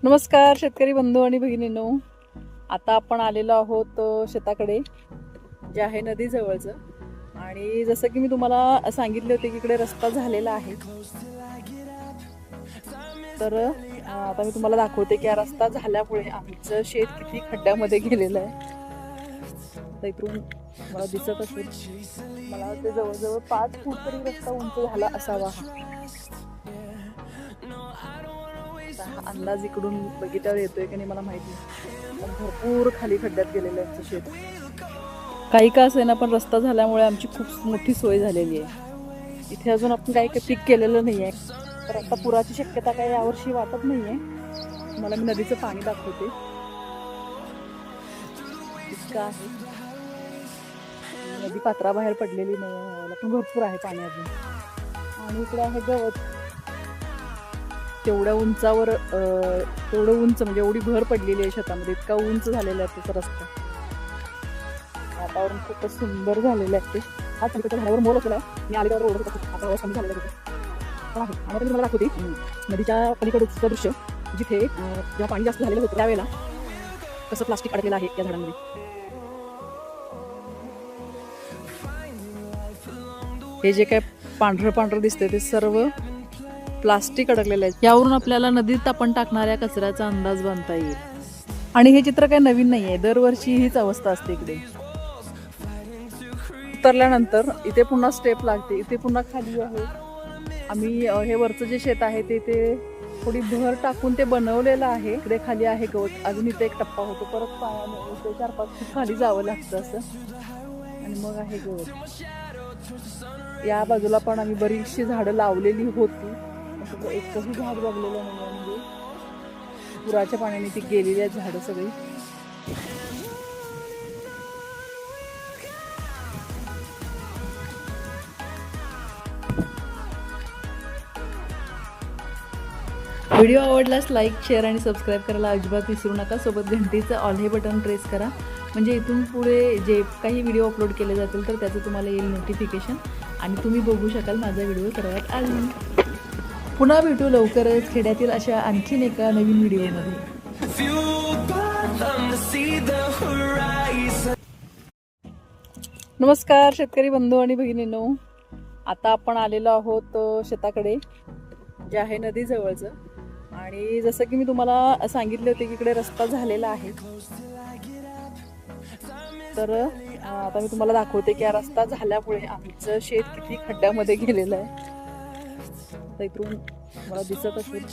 नमस्कार शेतकरी बंधू आणि भगिनींनो. आता आपण आलेलो आहोत शेताकडे जे आहे नदी जवळचं. आणि जसं की मी तुम्हाला सांगितले होते की इकडे रस्ता झालेला आहे, तर आता मी तुम्हाला दाखवते की हा रस्ता झाल्यामुळे आमचं शेत किती खड्ड्यामध्ये गेलेलं आहे. आता इथून मला दिसत असेल, मला ते जवळजवळ 5 फूट तरी रस्ता उंच झाला असावा. हा अंदाज इकडून बघितल्यावर येतोय की नाही मला माहिती नाही, पण भरपूर खाली खड्ड्यात गेलेलं आहे आमचं शेत. काही का असेना पण रस्ता झाल्यामुळे आमची खूप मोठी सोय झालेली आहे. इथे अजून आपण काही पीक केलेलं नाही आहे, तर आता पुराची शक्यता काही यावर्षी वाटत नाही आहे. मला मी नदीचं पाणी दाखवते. इतकं आहे, नदी पात्राबाहेर पडलेली नाही आहे, पण भरपूर आहे पाणी अजून. आणि इकडे आहे गवत. तेवढ्या उंचावर तेवढं उंच म्हणजे एवढी भर पडलेली आहे शेतामध्ये, इतका उंच झालेला आहे त्याचा रस्ता. वातावरण खूपच सुंदर झालेलं आहे. हा तिकडच्या झाडावर मोल असलेला आहे. मी आल्यावर ओढत होतो, आता पाऊस कमी झालेला आहे पण आहे. आणि आता मला दाखवते नदीच्या पलीकडचं दृश्य, जिथे जेव्हा पाणी जास्त झालेलं होतं त्यावेळेला कसं प्लास्टिक अडकलेलं आहे या झाडांमध्ये. हे जे काय पांढरं पांढरं दिसतंय ते सर्व प्लास्टिक अडकलेलं आहे. यावरून आपल्याला नदीत आपण टाकणाऱ्या कचऱ्याचा अंदाज बांधता येईल. आणि हे चित्र काही नवीन नाही आहे, दरवर्षी हीच अवस्था असते इकडे. उतरल्यानंतर इथे पुन्हा स्टेप लागते, इथे पुन्हा खाली आहे. आम्ही हे वरचं जे शेत आहे ते थोडी भर टाकून ते बनवलेलं आहे. इकडे खाली आहे गवत, अजून इथे एक टप्पा होतो, परत पायाने इथे 4-5 फूट खाली जावं लागतं असं, आणि मग आहे गवत. या बाजूला पण आम्ही बरीचशी झाडं लावलेली होती, एकही झाड जगलेलं नाही. म्हणजे पुराच्या पाण्याने ती गेलेली आहेत झाडं सगळी. व्हिडिओ आवडल्यास लाईक, शेअर आणि सबस्क्राईब करायला अजिबात विसरू नका. सोबत घंटीचं ऑल हे बटन प्रेस करा, म्हणजे इथून पुढे जे काही व्हिडिओ अपलोड केले जातील तर त्याचं तुम्हाला येईल नोटिफिकेशन, आणि तुम्ही बघू शकाल माझा व्हिडिओ सर्वात आधी. पुन्हा भेटू लवकरच खेड्यातील अशा आणखीन एका नवीन व्हिडिओमध्ये. नमस्कार शेतकरी बंधू आणि भगिनींनो. आता आपण आलेलो आहोत शेताकडे जे आहे नदी जवळचं. आणि जसं की मी तुम्हाला सांगितले होते की इकडे रस्ता झालेला आहे, तर आता मी तुम्हाला दाखवते की हा रस्ता झाल्यामुळे आमचं शेत किती खड्ड्यामध्ये गेलेलं आहे. तर इथून मला दिसत असेल,